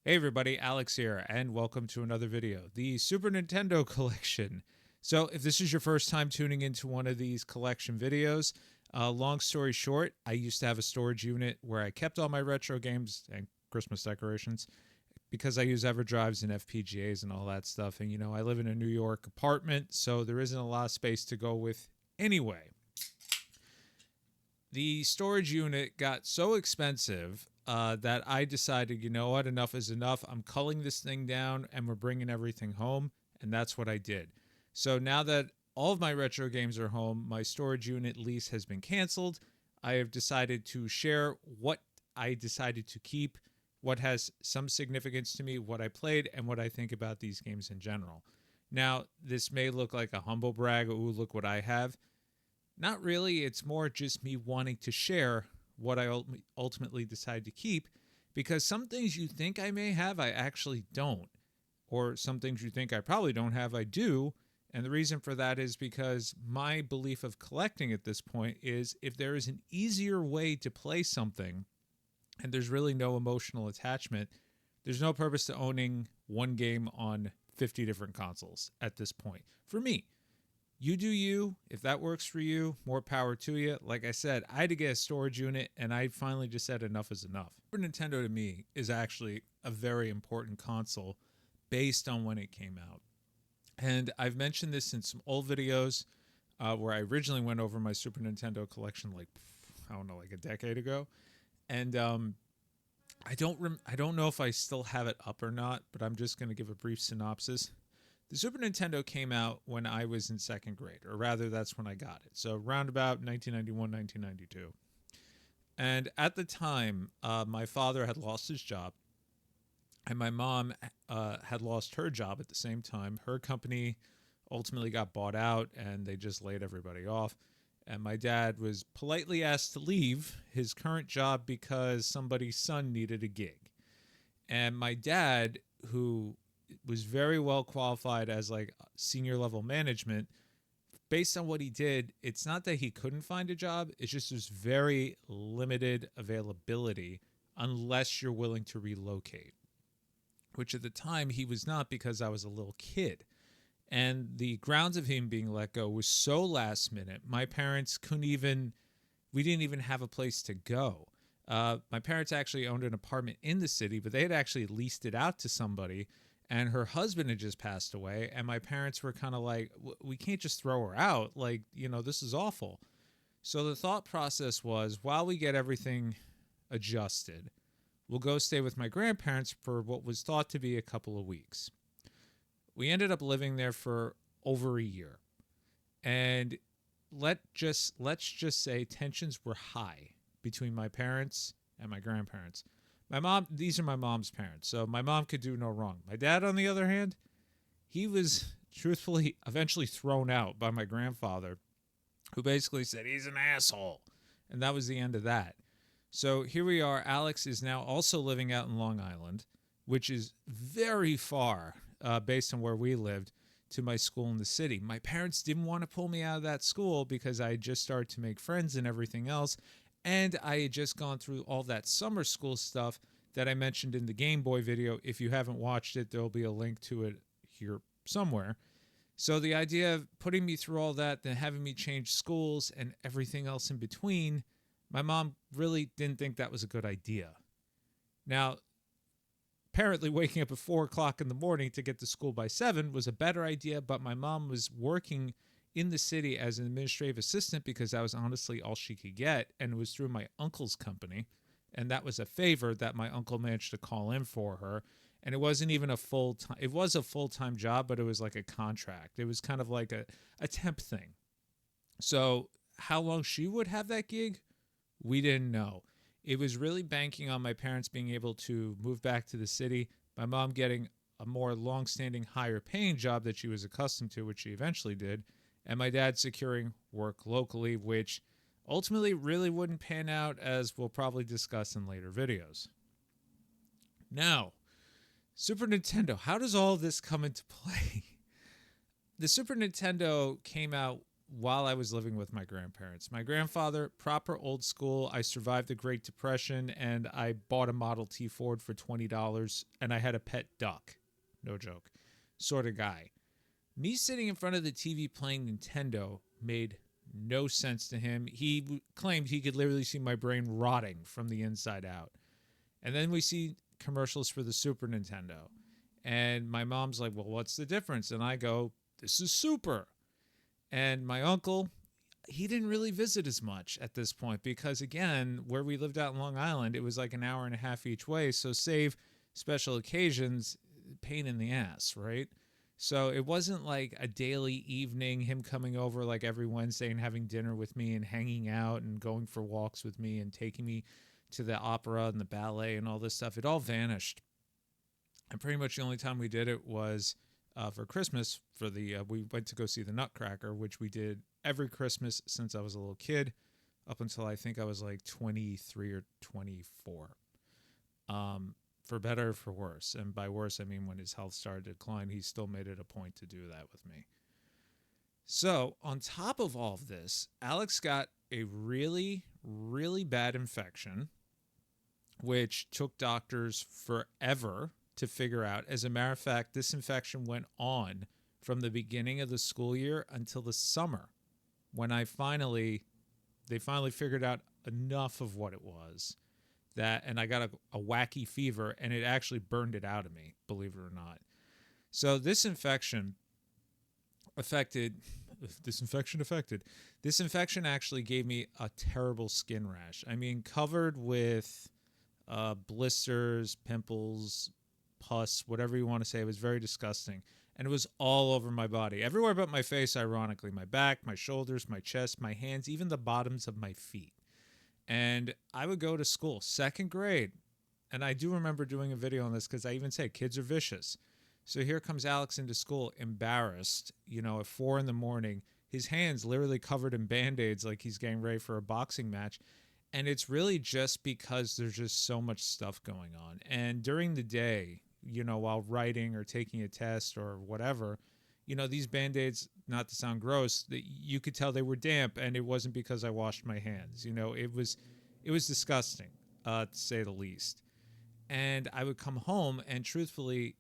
Hey everybody, Alex here, and welcome to another video, the Super Nintendo Collection. So if this is your first time tuning into one of these collection videos, long story short, I used to have a storage unit where I kept all my retro games and Christmas decorations because I use EverDrives and FPGAs and all that stuff. And I live in a New York apartment, so there isn't a lot of space to go with anyway. The storage unit got so expensive that I decided, you know what, enough is enough. I'm culling this thing down and we're bringing everything home. And that's what I did. So now that all of my retro games are home, my storage unit lease has been canceled. I have decided to share what I decided to keep, what has some significance to me, what I played, and what I think about these games in general. Now, this may look like a humble brag. Ooh, look what I have. Not really. It's more just me wanting to share what I ultimately decide to keep, because some things you think I may have, I actually don't. Or some things you think I probably don't have, I do. And the reason for that is because my belief of collecting at this point is if there is an easier way to play something and there's really no emotional attachment, there's no purpose to owning one game on 50 different consoles at this point. For me, you do you. If that works for you, more power to you. Like I said, I had to get a storage unit, and I finally just said enough is enough. Super Nintendo to me is actually a very important console based on when it came out. And I've mentioned this in some old videos where I originally went over my Super Nintendo collection, like, I don't know, like a decade ago. And I don't know if I still have it up or not, but I'm just going to give a brief synopsis. The Super Nintendo came out when I was in second grade, or rather, that's when I got it. So, around about 1991, 1992. And at the time, my father had lost his job, and my mom had lost her job at the same time. Her company ultimately got bought out, and they just laid everybody off. And my dad was politely asked to leave his current job because somebody's son needed a gig. And my dad, who was very well qualified as like senior level management, based on what he did, it's not that he couldn't find a job, it's just there's very limited availability unless you're willing to relocate, which at the time he was not, because I was a little kid. And the grounds of him being let go was so last minute. My parents we didn't even have a place to go. My parents actually owned an apartment in the city, but they had actually leased it out to somebody, and her husband had just passed away, and my parents were kind of like, we can't just throw her out. Like, this is awful. So the thought process was, while we get everything adjusted, we'll go stay with my grandparents for what was thought to be a couple of weeks. We ended up living there for over a year. And let's just say tensions were high between my parents and my grandparents. These are my mom's parents, so my mom could do no wrong. My dad, on the other hand, he was truthfully eventually thrown out by my grandfather, who basically said he's an asshole. And that was the end of that. So here we are. Alex is now also living out in Long Island, which is very far, based on where we lived, to my school in the city. My parents didn't want to pull me out of that school because I had just started to make friends and everything else. And I had just gone through all that summer school stuff that I mentioned in the Game Boy video. If you haven't watched it, there'll be a link to it here somewhere. So the idea of putting me through all that, then having me change schools and everything else in between, my mom really didn't think that was a good idea. Now, apparently waking up at 4 o'clock in the morning to get to school by 7 was a better idea, but my mom was working in the city as an administrative assistant because that was honestly all she could get, and it was through my uncle's company, and that was a favor that my uncle managed to call in for her. And it wasn't even a full-time, it was a full-time job, but it was like a contract. It was kind of like a temp thing. So how long she would have that gig, we didn't know. It was really banking on my parents being able to move back to the city, my mom getting a more long-standing, higher-paying job that she was accustomed to, which she eventually did, and my dad securing work locally, which ultimately really wouldn't pan out, as we'll probably discuss in later videos. Now, Super Nintendo, how does all this come into play? The Super Nintendo came out while I was living with my grandparents. My grandfather, proper old school. I survived the Great Depression, and I bought a Model T Ford for $20, and I had a pet duck. No joke. Sort of guy. Me sitting in front of the TV playing Nintendo made no sense to him. He claimed he could literally see my brain rotting from the inside out. And then we see commercials for the Super Nintendo. And my mom's like, well, what's the difference? And I go, this is Super. And my uncle, he didn't really visit as much at this point because, again, where we lived out in Long Island, it was like an hour and a half each way. So save special occasions, pain in the ass, right? So it wasn't like a daily evening, him coming over like every Wednesday and having dinner with me and hanging out and going for walks with me and taking me to the opera and the ballet and all this stuff. It all vanished. And pretty much the only time we did it was for Christmas. We went to go see the Nutcracker, which we did every Christmas since I was a little kid, up until I think I was like 23 or 24. For better or for worse. And by worse, I mean when his health started to decline, he still made it a point to do that with me. So on top of all of this, Alex got a really, really bad infection, which took doctors forever to figure out. As a matter of fact, this infection went on from the beginning of the school year until the summer, when they finally figured out enough of what it was. And I got a wacky fever, and it actually burned it out of me, believe it or not. So this infection actually gave me a terrible skin rash. I mean, covered with blisters, pimples, pus, whatever you want to say. It was very disgusting. And it was all over my body. Everywhere but my face, ironically. My back, my shoulders, my chest, my hands, even the bottoms of my feet. And I would go to school, second grade. And I do remember doing a video on this because I even say kids are vicious. So here comes Alex into school, embarrassed, at 4 a.m, his hands literally covered in Band-Aids like he's getting ready for a boxing match. And it's really just because there's just so much stuff going on. And during the day, while writing or taking a test or whatever, these Band-Aids, not to sound gross, you could tell they were damp, and it wasn't because I washed my hands. It was disgusting, to say the least. And I would come home, and truthfully,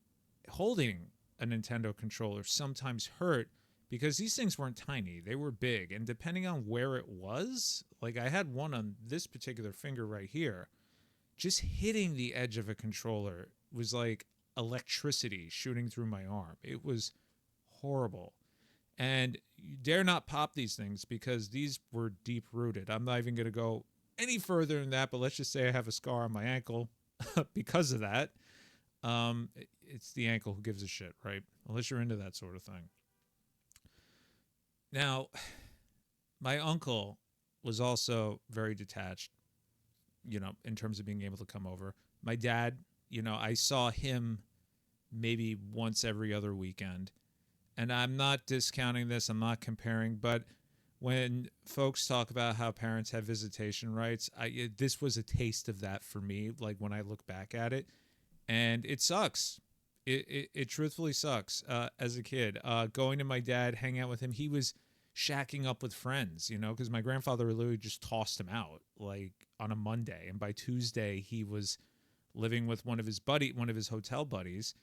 holding a Nintendo controller sometimes hurt because these things weren't tiny. They were big, and depending on where it was, like I had one on this particular finger right here, just hitting the edge of a controller was like electricity shooting through my arm. It was horrible. And you dare not pop these things because these were deep rooted. I'm not even going to go any further than that, but let's just say I have a scar on my ankle because of that. It's the ankle who gives a shit, right? Unless you're into that sort of thing. Now, my uncle was also very detached, in terms of being able to come over. My dad, I saw him maybe once every other weekend. And I'm not discounting this, I'm not comparing, but when folks talk about how parents have visitation rights, this was a taste of that for me, like when I look back at it. And it sucks. It truthfully sucks. As a kid, going to my dad, hang out with him, he was shacking up with friends, because my grandfather literally just tossed him out, like on a Monday. And by Tuesday, he was living with one of his hotel buddies.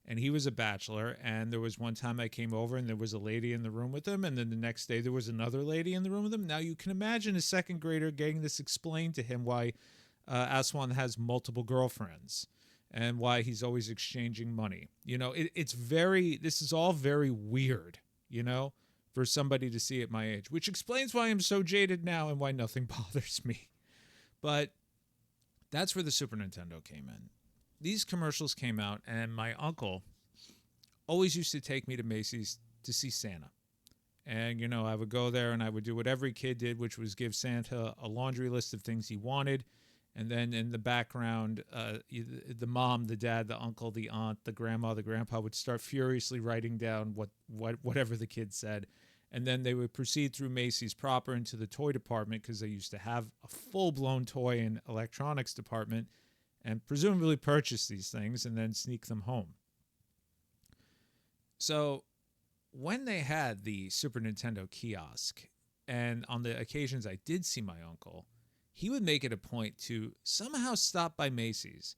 And he was a bachelor, and there was one time I came over, and there was a lady in the room with him, and then the next day there was another lady in the room with him. Now, you can imagine a second grader getting this explained to him, why Aswan has multiple girlfriends, and why he's always exchanging money. This is all very weird, for somebody to see at my age, which explains why I'm so jaded now and why nothing bothers me. But that's where the Super Nintendo came in. These commercials came out, and my uncle always used to take me to Macy's to see Santa. And, I would go there and I would do what every kid did, which was give Santa a laundry list of things he wanted. And then in the background, the mom, the dad, the uncle, the aunt, the grandma, the grandpa would start furiously writing down whatever the kid said. And then they would proceed through Macy's proper into the toy department, because they used to have a full-blown toy and electronics department, and presumably purchase these things and then sneak them home. So when they had the Super Nintendo kiosk, and on the occasions I did see my uncle, he would make it a point to somehow stop by Macy's,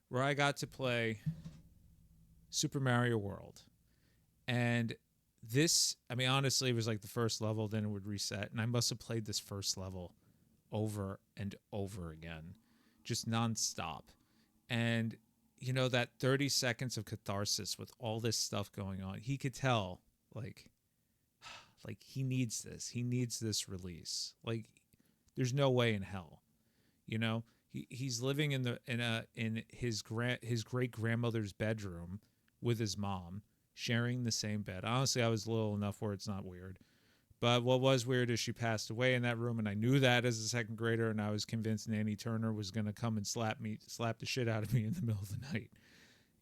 where I got to play Super Mario World. And this, I mean, honestly, it was like the first level, then it would reset. And I must have played this first level over and over again, just nonstop. And, you know, that 30 seconds of catharsis with all this stuff going on, he could tell, like, like he needs this. He needs this release. Like, there's no way in hell, you know. He's living in his great grandmother's bedroom with his mom, sharing the same bed. Honestly, I was little enough where it's not weird. But what was weird is she passed away in that room, and I knew that as a second grader, and I was convinced Nanny Turner was going to come and slap the shit out of me in the middle of the night.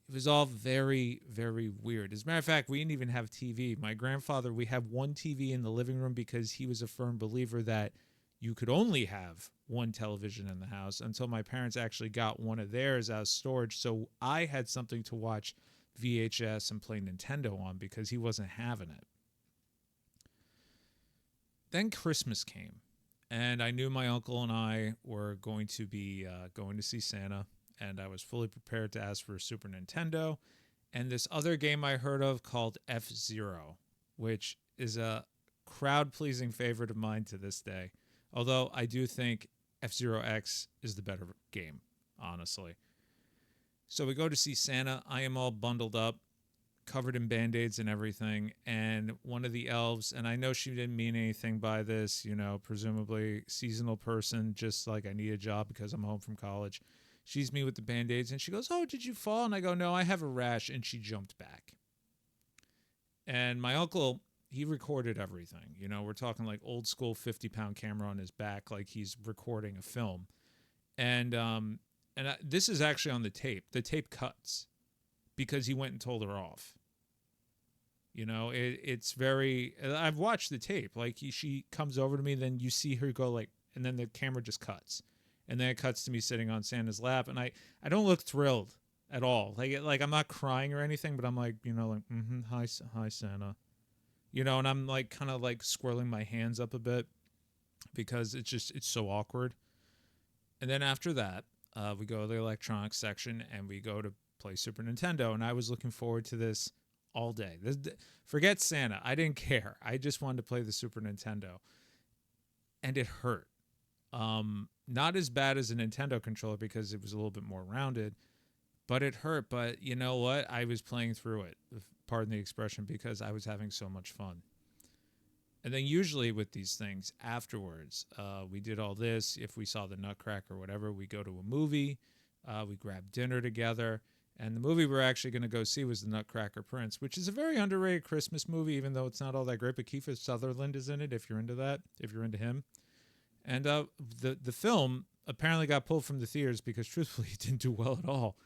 It was all very, very weird. As a matter of fact, we didn't even have TV. My grandfather, we had one TV in the living room because he was a firm believer that you could only have one television in the house until my parents actually got one of theirs as storage. So I had something to watch VHS and play Nintendo on because he wasn't having it. Then Christmas came, and I knew my uncle and I were going to be going to see Santa, and I was fully prepared to ask for a Super Nintendo and this other game I heard of called F-Zero, which is a crowd-pleasing favorite of mine to this day, although I do think F-Zero X is the better game, honestly. So we go to see Santa. I am all bundled up, covered in Band-Aids and everything, and one of the elves, and I know she didn't mean anything by this, you know, presumably seasonal person, just like I need a job because I'm home from college. She's me with the Band-Aids, and she goes, "Oh, did you fall?" And I go, "No, I have a rash," and she jumped back. And my uncle, he recorded everything. You know, we're talking like old school 50-pound camera on his back, like he's recording a film. And this is actually on the tape. The tape cuts because he went and told her off. You know, it's very. I've watched the tape. Like she comes over to me, then you see her go like, and then the camera just cuts, and then it cuts to me sitting on Santa's lap, and I don't look thrilled at all. Like I'm not crying or anything, but I'm like, you know, like hi Santa, you know, and I'm like kind of like swirling my hands up a bit because it's so awkward. And then after that, we go to the electronics section and we go to play Super Nintendo, and I was looking forward to this all day. Forget Santa. I didn't care. I just wanted to play the Super Nintendo. And it hurt. Not as bad as a Nintendo controller because it was a little bit more rounded, but it hurt. But you know what? I was playing through it, pardon the expression, because I was having so much fun. And then usually with these things afterwards, we did all this. If we saw the Nutcracker or whatever, we go to a movie. We grab dinner together. And the movie we're actually going to go see was The Nutcracker Prince, which is a very underrated Christmas movie, even though it's not all that great. But Kiefer Sutherland is in it, if you're into that, if you're into him. And the film apparently got pulled from the theaters because, truthfully, it didn't do well at all.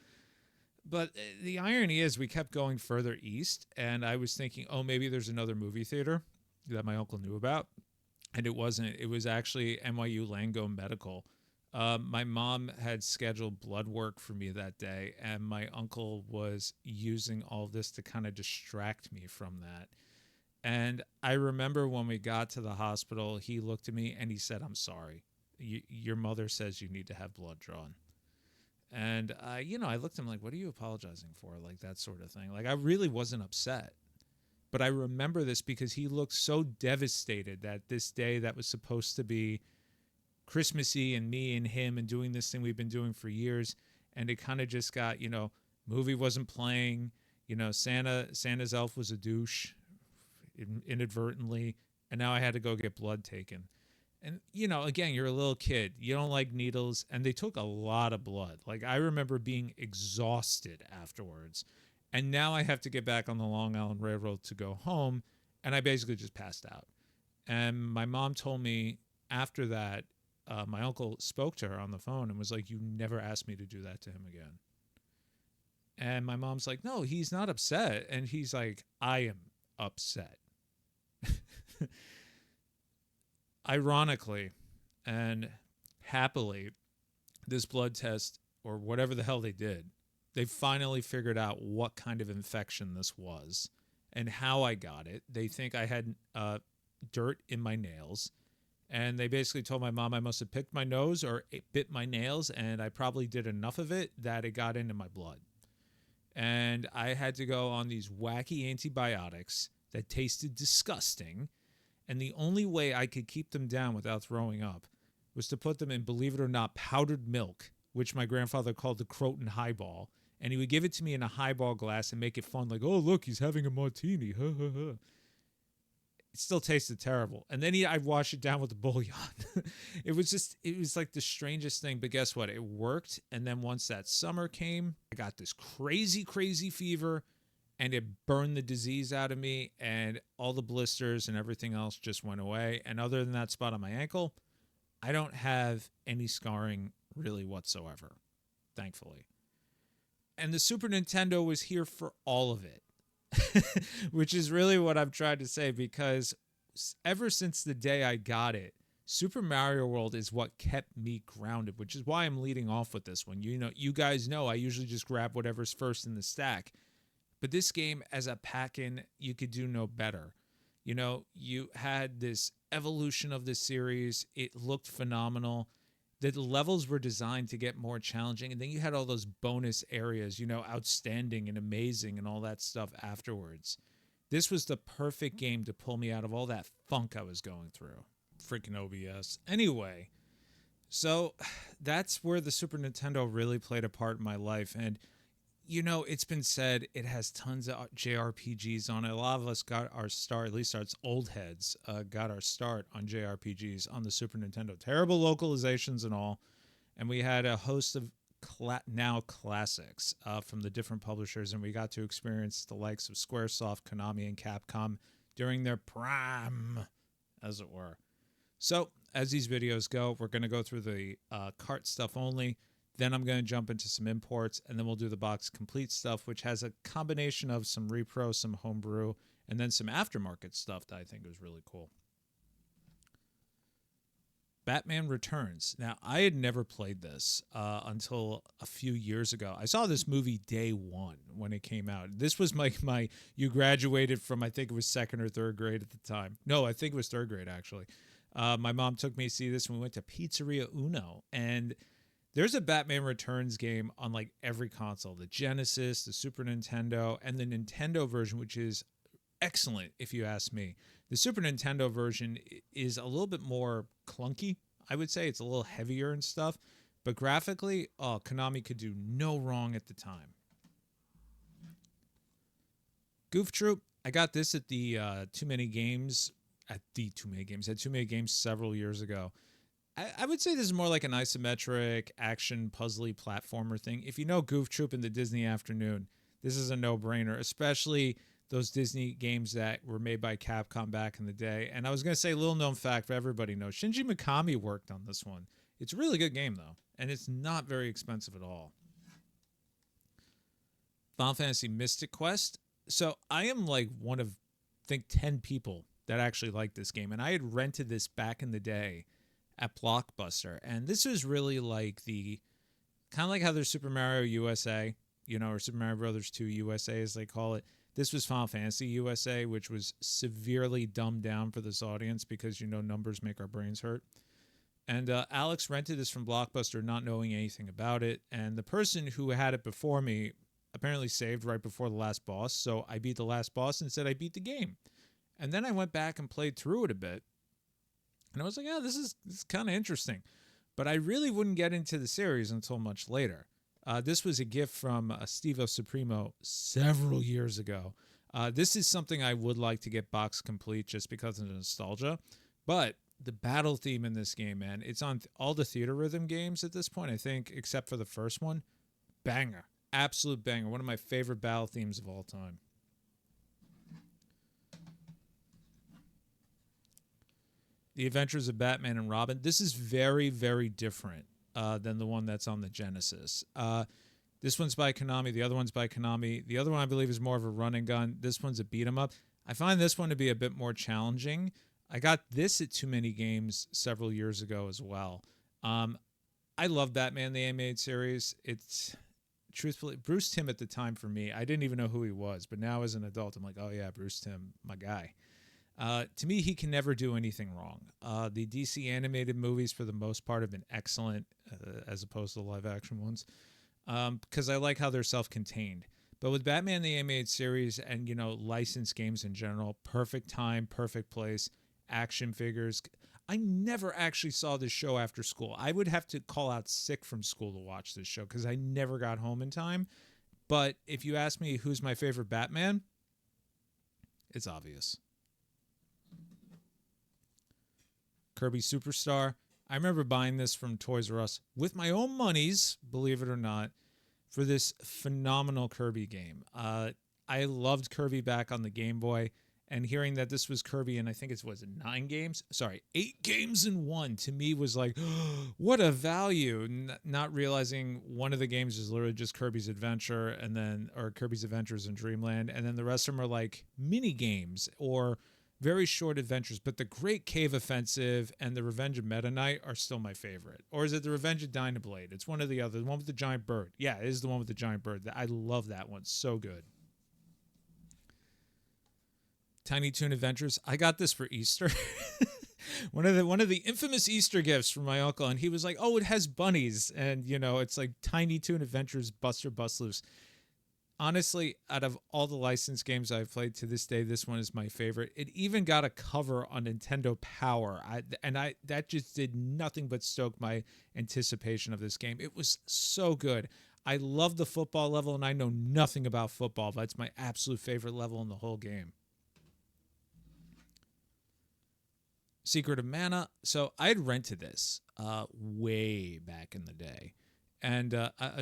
But the irony is we kept going further east, and I was thinking, oh, maybe there's another movie theater that my uncle knew about. And it wasn't. It was actually NYU Langone Medical. My mom had scheduled blood work for me that day, and my uncle was using all this to kind of distract me from that. And I remember when we got to the hospital, he looked at me and he said, "I'm sorry. Your mother says you need to have blood drawn." And, you know, I looked at him like, "What are you apologizing for?" Like that sort of thing. Like I really wasn't upset. But I remember this because he looked so devastated that this day that was supposed to be Christmassy and me and him and doing this thing we've been doing for years, and it kind of just got, you know, movie wasn't playing, you know, Santa's elf was a douche inadvertently, and now I had to go get blood taken. And, you know, again, you're a little kid, you don't like needles, and they took a lot of blood. Like I remember being exhausted afterwards, and now I have to get back on the Long Island Railroad to go home, and I basically just passed out. And my mom told me after that, my uncle spoke to her on the phone and was like, "You never asked me to do that to him again." And my mom's like, "No, he's not upset." And he's like, "I am upset." Ironically and happily, this blood test, or whatever the hell they did, they finally figured out what kind of infection this was. and how I got it. They think I had dirt in my nails. And they basically told my mom I must have picked my nose or it bit my nails, and I probably did enough of it that it got into my blood. And I had to go on these wacky antibiotics that tasted disgusting. And the only way I could keep them down without throwing up was to put them in, believe it or not, powdered milk, which my grandfather called the Croton highball. And he would give it to me in a highball glass and make it fun, like, oh, look, he's having a martini. Ha, ha, ha. It still tasted terrible. And then I'd wash it down with the bouillon. It was like the strangest thing. But guess what? It worked. And then once that summer came, I got this crazy, crazy fever, and it burned the disease out of me, and all the blisters and everything else just went away. And other than that spot on my ankle, I don't have any scarring really whatsoever, thankfully. And the Super Nintendo was here for all of it. Which is really what I'm trying to say, because ever since the day I got it, Super Mario World is what kept me grounded, which is why I'm leading off with this one. You guys know I usually just grab whatever's first in the stack. But this game, as a pack-in, you could do no better. You had this evolution of the series. It looked phenomenal. The levels were designed to get more challenging, and then you had all those bonus areas, outstanding and amazing and all that stuff afterwards. This was the perfect game to pull me out of all that funk I was going through. Freaking OBS. Anyway, so that's where the Super Nintendo really played a part in my life, and it's been said it has tons of JRPGs on it. A lot of us got our start, at least our old heads, got our start on JRPGs on the Super Nintendo. Terrible localizations and all. And we had a host of now classics from the different publishers, and we got to experience the likes of Squaresoft, Konami, and Capcom during their prime, as it were. So, as these videos go, we're going to go through the cart stuff only. Then I'm going to jump into some imports, and then we'll do the box complete stuff, which has a combination of some repro, some homebrew, and then some aftermarket stuff that I think was really cool. Batman Returns. Now, I had never played this until a few years ago. I saw this movie day one when it came out. This was my you graduated from, I think it was second or third grade at the time. No, I think it was third grade, actually. My mom took me to see this when we went to Pizzeria Uno, and there's a Batman Returns game on like every console, the Genesis, the Super Nintendo, and the Nintendo version, which is excellent if you ask me. The Super Nintendo version is a little bit more clunky, I would say. It's a little heavier and stuff, but graphically, Konami could do no wrong at the time. Goof Troop, I got this at the Too Many Games several years ago. I would say this is more like an isometric action puzzly platformer thing. If you know Goof Troop in the Disney afternoon, this is a no-brainer, especially those Disney games that were made by Capcom back in the day. And I was going to say a little known fact, but everybody knows. Shinji Mikami worked on this one. It's a really good game, though, and it's not very expensive at all. Final Fantasy Mystic Quest. So I am like one of, I think, 10 people that actually like this game, and I had rented this back in the day at Blockbuster, and this was really like the kind of like how there's Super Mario USA, or Super Mario Brothers 2 USA as they call it. This was Final Fantasy USA, which was severely dumbed down for this audience because numbers make our brains hurt. And Alex rented this from Blockbuster, not knowing anything about it, and the person who had it before me apparently saved right before the last boss, so I beat the last boss and said I beat the game. And then I went back and played through it a bit. And I was like, this is kind of interesting. But I really wouldn't get into the series until much later. This was a gift from Steve Supremo several years ago. This is something I would like to get box complete just because of the nostalgia. But the battle theme in this game, man, it's on all the Theater Rhythm games at this point, I think, except for the first one. Banger. Absolute banger. One of my favorite battle themes of all time. The Adventures of Batman and Robin. This is very, very different than the one that's on the Genesis. This one's by Konami. The other one's by Konami. The other one, I believe, is more of a run and gun. This one's a beat 'em up. I find this one to be a bit more challenging. I got this at Too Many Games several years ago as well. I love Batman the Animated Series. It's truthfully, Bruce Timm at the time for me, I didn't even know who he was, but now as an adult, I'm like, oh yeah, Bruce Timm, my guy. To me, he can never do anything wrong. The DC animated movies, for the most part, have been excellent, as opposed to the live action ones, because I like how they're self-contained. But with Batman the Animated Series and licensed games in general, perfect time, perfect place, action figures. I never actually saw this show after school. I would have to call out sick from school to watch this show because I never got home in time. But if you ask me who's my favorite Batman, it's obvious. Kirby Superstar. I remember buying this from Toys R Us with my own monies, believe it or not, for this phenomenal Kirby game. I loved Kirby back on the Game Boy, and hearing that this was Kirby, and I think it was 9 games. Sorry, 8 games in one. To me, was like, what a value. Not realizing one of the games is literally just Kirby's Adventure, or Kirby's Adventures in Dreamland, and then the rest of them are like mini games or very short adventures. But the Great Cave Offensive and the Revenge of Meta Knight are still my favorite. Or is it the Revenge of Dynablade? It's one or the other. The one with the giant bird. Yeah, it is the one with the giant bird. I love that one. So good. Tiny Toon Adventures. I got this for Easter. one of the infamous Easter gifts from my uncle, and he was like, "Oh, it has bunnies," and it's like Tiny Toon Adventures Buster Bust Loose. Honestly, out of all the licensed games I've played to this day, this one is my favorite. It even got a cover on Nintendo Power, that just did nothing but stoke my anticipation of this game. It was so good. I love the football level, and I know nothing about football, but it's my absolute favorite level in the whole game. Secret of Mana. So I had rented this way back in the day. And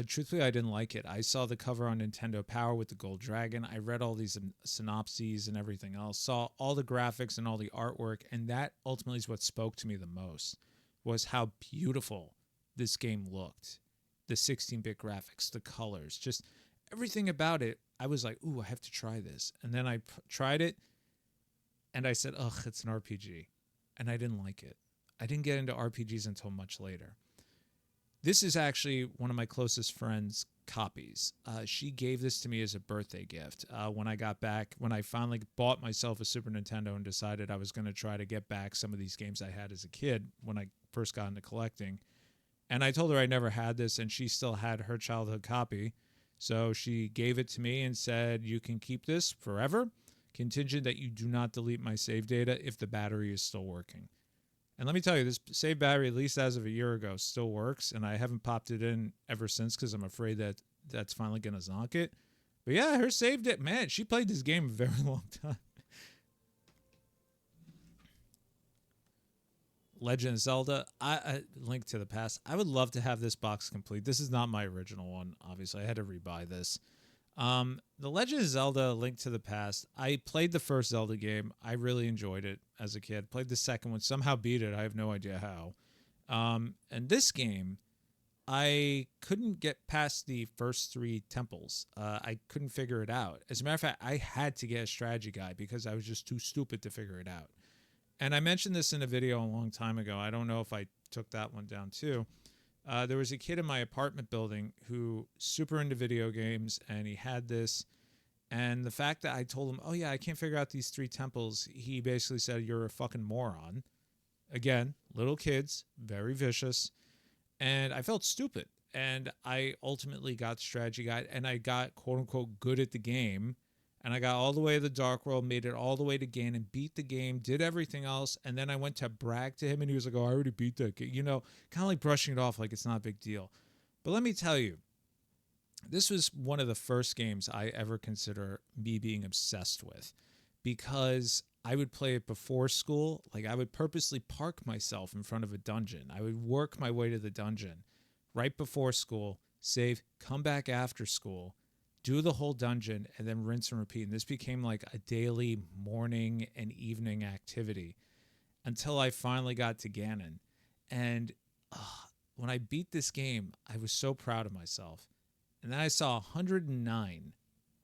truthfully, I didn't like it. I saw the cover on Nintendo Power with the gold dragon. I read all these synopses and everything else, saw all the graphics and all the artwork, and that ultimately is what spoke to me the most, was how beautiful this game looked. The 16-bit graphics, the colors, just everything about it. I was like, ooh, I have to try this. And then I tried it, and I said, ugh, it's an RPG. And I didn't like it. I didn't get into RPGs until much later. This is actually one of my closest friends' copies. She gave this to me as a birthday gift when I finally bought myself a Super Nintendo and decided I was going to try to get back some of these games I had as a kid when I first got into collecting. And I told her I never had this, and she still had her childhood copy. So she gave it to me and said, you can keep this forever, contingent that you do not delete my save data if the battery is still working. And let me tell you, this save battery, at least as of a year ago, still works, and I haven't popped it in ever since because I'm afraid that that's finally going to zonk it. But yeah, her saved it. Man, she played this game a very long time. Legend of Zelda, Link to the Past. I would love to have this box complete. This is not my original one, obviously. I had to rebuy this. The Legend of Zelda Link to the Past, I played the first Zelda game. I really enjoyed it as a kid. Played the second one, somehow beat it. I have no idea how. And this game, I couldn't get past the first 3 temples. I couldn't figure it out. As a matter of fact, I had to get a strategy guide because I was just too stupid to figure it out. And I mentioned this in a video a long time ago. I don't know if I took that one down too. There was a kid in my apartment building who super into video games, and he had this. And the fact that I told him, oh yeah, I can't figure out these 3 temples, he basically said, you're a fucking moron. Again, little kids, very vicious. And I felt stupid. And I ultimately got the strategy guide, and I got quote unquote good at the game. And I got all the way to the Dark World, made it all the way to Ganon, beat the game, did everything else. And then I went to brag to him, and he was like, oh, I already beat that game. Kind of like brushing it off like it's not a big deal. But let me tell you, this was one of the first games I ever consider me being obsessed with, because I would play it before school. Like, I would purposely park myself in front of a dungeon. I would work my way to the dungeon right before school, save, come back after school, do the whole dungeon, and then rinse and repeat. And this became like a daily morning and evening activity until I finally got to Ganon. And when I beat this game, I was so proud of myself. And then I saw 109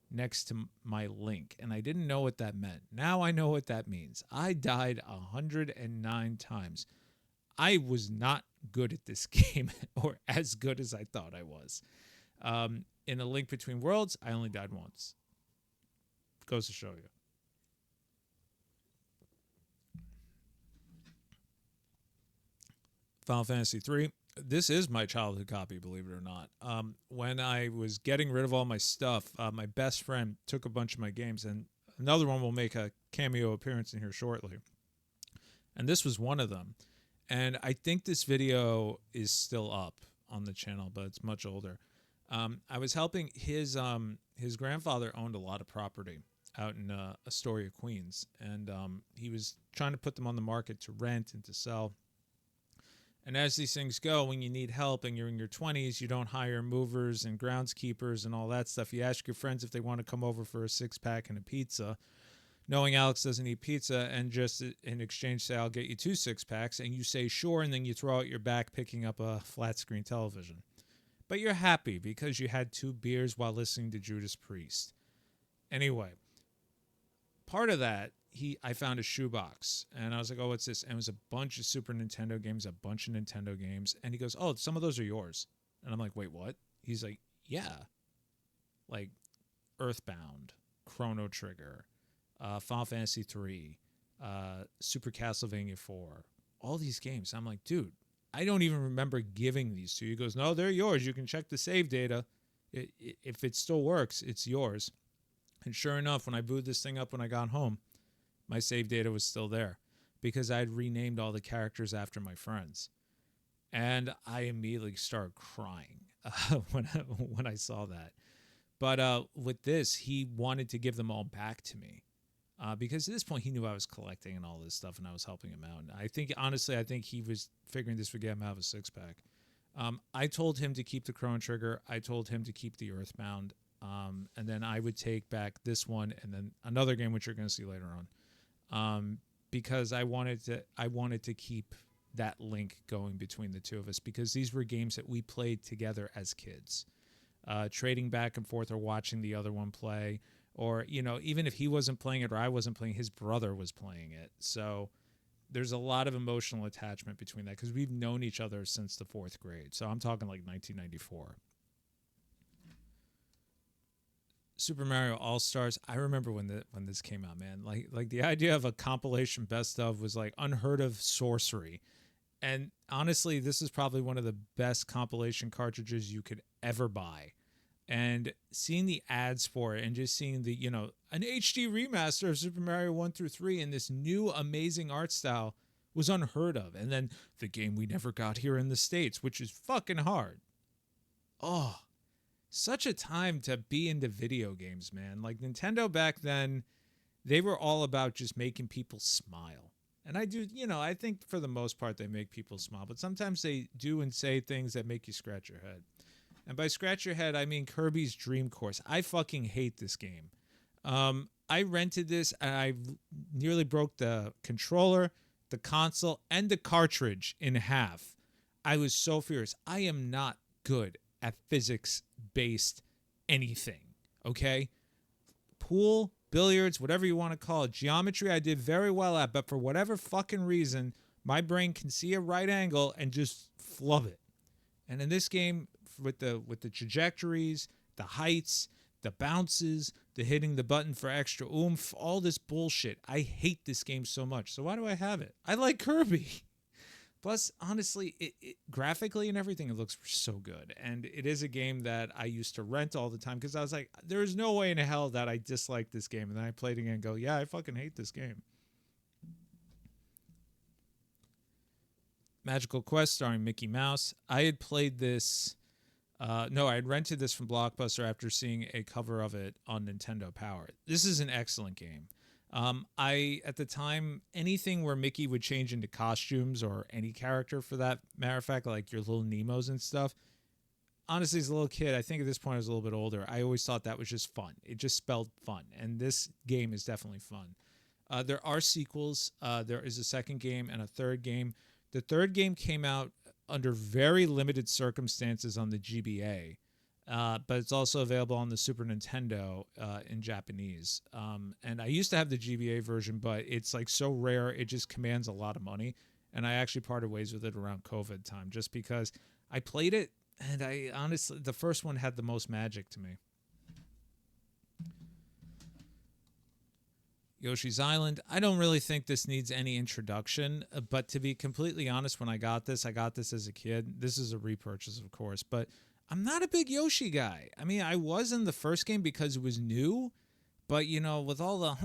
next to my Link, and I didn't know what that meant. Now I know what that means. I died 109 times. I was not good at this game, or as good as I thought I was. in A Link Between Worlds, I only died once. Goes to show you. Final Fantasy 3. This is my childhood copy, believe it or not. When I was getting rid of all my stuff, my best friend took a bunch of my games, and another one will make a cameo appearance in here shortly. And this was one of them. And I think this video is still up on the channel, but it's much older. I was helping his grandfather owned a lot of property out in Astoria, Queens, and he was trying to put them on the market to rent and to sell. And as these things go, when you need help and you're in your 20s, you don't hire movers and groundskeepers and all that stuff. You ask your friends if they want to come over for a 6-pack and a pizza, knowing Alex doesn't eat pizza, and just in exchange say, I'll get you 2 6-packs, and you say sure, and then you throw out your back picking up a flat screen television. But you're happy because you had 2 beers while listening to Judas Priest. Anyway, part of that, I found a shoebox, and I was like, oh, what's this? And it was a bunch of Super Nintendo games, a bunch of Nintendo games. And he goes, oh, some of those are yours. And I'm like, wait, what? He's like, yeah. Like Earthbound, Chrono Trigger, Final Fantasy 3, Super Castlevania 4, all these games. I'm like, dude, I don't even remember giving these to you. He goes, no, they're yours. You can check the save data. If it still works, it's yours. And sure enough, when I booted this thing up when I got home, my save data was still there because I had renamed all the characters after my friends. And I immediately started crying when I saw that. But with this, he wanted to give them all back to me because at this point he knew I was collecting and all this stuff, and I was helping him out. And I think, honestly, he was figuring this would get him out of a 6-pack. I told him to keep the Chrono Trigger. I told him to keep the Earthbound. And then I would take back this one and then another game, which you're going to see later on. Because I wanted to keep that link going between the two of us, because these were games that we played together as kids, trading back and forth or watching the other one play, or, even if he wasn't playing it or I wasn't playing, his brother was playing it. So there's a lot of emotional attachment between that because we've known each other since the 4th grade. So I'm talking like 1994. Super Mario All-Stars, I remember when this came out, man. Like the idea of a compilation best of was like unheard of sorcery. And honestly, this is probably one of the best compilation cartridges you could ever buy. And seeing the ads for it and just seeing the, an HD remaster of Super Mario 1 through 3 in this new amazing art style was unheard of. And then the game we never got here in the States, which is fucking hard. Oh, such a time to be into video games, man. Like Nintendo back then, they were all about just making people smile. And I do, I think for the most part they make people smile, but sometimes they do and say things that make you scratch your head. And by scratch your head, I mean Kirby's Dream Course. I fucking hate this game. I rented this and I nearly broke the controller, the console, and the cartridge in half. I was so furious. I am not good at physics-based anything, okay? Pool, billiards, whatever you want to call it. Geometry I did very well at, but for whatever fucking reason, my brain can see a right angle and just flub it. And in this game, with the trajectories, the heights, the bounces, the hitting the button for extra oomph, all this bullshit, I hate this game so much. So why do I have it? I like Kirby. Plus, honestly, it graphically and everything, it looks so good. And it is a game that I used to rent all the time because I was like, there's no way in hell that I dislike this game. And then I played it again and go, yeah, I fucking hate this game. Magical Quest starring Mickey Mouse. I had played this. I had rented this from Blockbuster after seeing a cover of it on Nintendo Power. This is an excellent game. At the time, anything where Mickey would change into costumes or any character for that matter of fact, like your little Nemos and stuff. Honestly, as a little kid, I think at this point I was a little bit older. I always thought that was just fun. It just spelled fun. And this game is definitely fun. There are sequels. There is a second game and a third game. The third game came out under very limited circumstances on the GBA. But it's also available on the Super Nintendo in Japanese. And I used to have the GBA version, but it's like so rare, it just commands a lot of money. And I actually parted ways with it around COVID time just because I played it And I honestly, the first one had the most magic to me. Yoshi's Island. I don't really think this needs any introduction, but to be completely honest, when I got this as a kid. This is a repurchase, of course, but I'm not a big Yoshi guy. I mean, I was in the first game because it was new, but with all the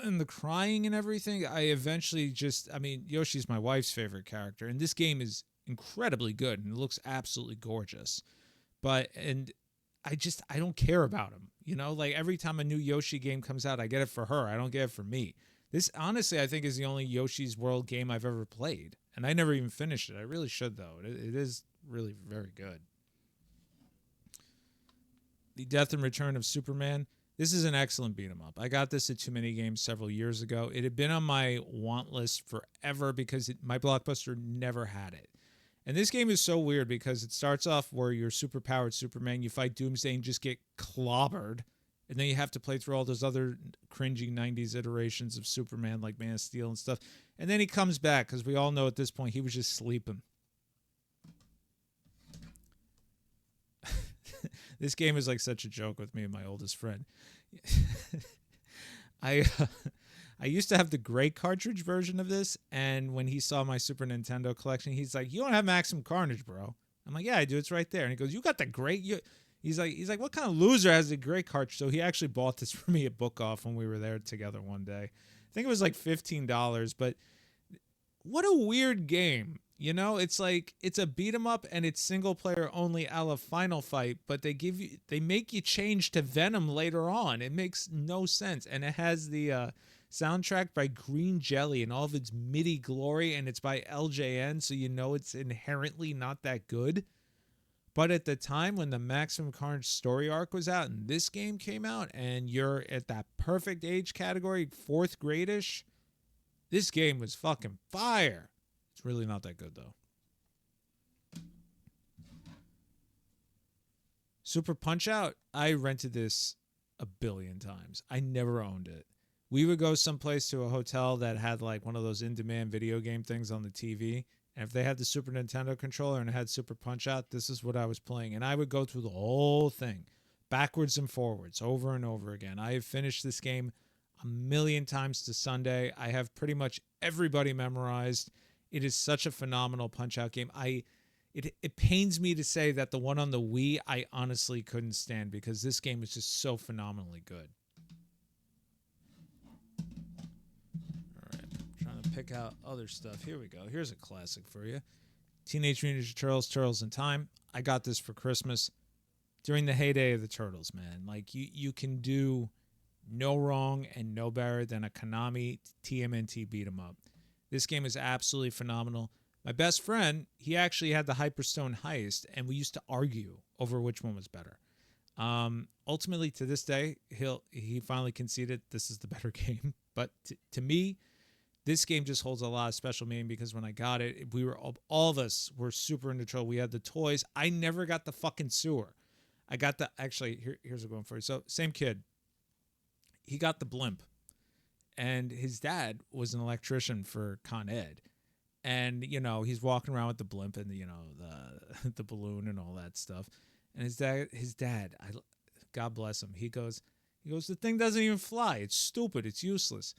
and the crying and everything, I eventually Yoshi's my wife's favorite character, and this game is incredibly good and it looks absolutely gorgeous. And I don't care about him. Like every time a new Yoshi game comes out, I get it for her. I don't get it for me. This honestly, I think, is the only Yoshi's World game I've ever played, and I never even finished it. I really should though. It is really very good. The Death and Return of Superman. This is an excellent beat 'em up. I got this at Too Many Games several years ago. It had been on my want list forever because my Blockbuster never had it. And this game is so weird because it starts off where you're superpowered Superman, you fight Doomsday and just get clobbered. And then you have to play through all those other cringy 90s iterations of Superman like Man of Steel and stuff. And then he comes back because we all know at this point he was just sleeping. This game is like such a joke with me and my oldest friend. I used to have the gray cartridge version of this, and when he saw my Super Nintendo collection, he's like, "You don't have Maximum Carnage, bro." I'm like, "Yeah, I do. It's right there." And he goes, "You got the gray?" He's like, "What kind of loser has a gray cartridge?" So he actually bought this for me at Book Off when we were there together one day. I think it was like $15, but what a weird game. It's like it's a beat 'em up and it's single player only a la Final Fight, but they make you change to Venom later on. It makes no sense, and it has the soundtrack by Green Jelly and all of its MIDI glory, and it's by LJN, so it's inherently not that good. But at the time when the Maximum Carnage story arc was out and this game came out, and you're at that perfect age category, 4th grade-ish, this game was fucking fire. It's really not that good, though. Super Punch-Out! I rented this a billion times. I never owned it. We would go someplace to a hotel that had like one of those in-demand video game things on the TV. And if they had the Super Nintendo controller and it had Super Punch-Out, this is what I was playing. And I would go through the whole thing, backwards and forwards, over and over again. I have finished this game a million times to Sunday. I have pretty much everybody memorized. It is such a phenomenal Punch-Out game. It pains me to say that the one on the Wii I honestly couldn't stand because this game is just so phenomenally good. Pick out other stuff. Here we go. Here's a classic for you. Teenage Mutant Ninja Turtles, Turtles in Time. I got this for Christmas during the heyday of the Turtles, man. Like, you can do no wrong and no better than a Konami TMNT beat 'em up. This game is absolutely phenomenal. My best friend, he actually had the Hyperstone Heist, and we used to argue over which one was better. Ultimately, to this day, he finally conceded this is the better game. But to me, this game just holds a lot of special meaning because when I got it, we were all of us were super into Troll. We had the toys. I never got the fucking sewer. I got here's a going for you. So same kid. He got the blimp, and his dad was an electrician for Con Ed, and he's walking around with the blimp and the balloon and all that stuff. And his dad, God bless him. He goes, the thing doesn't even fly. It's stupid. It's useless.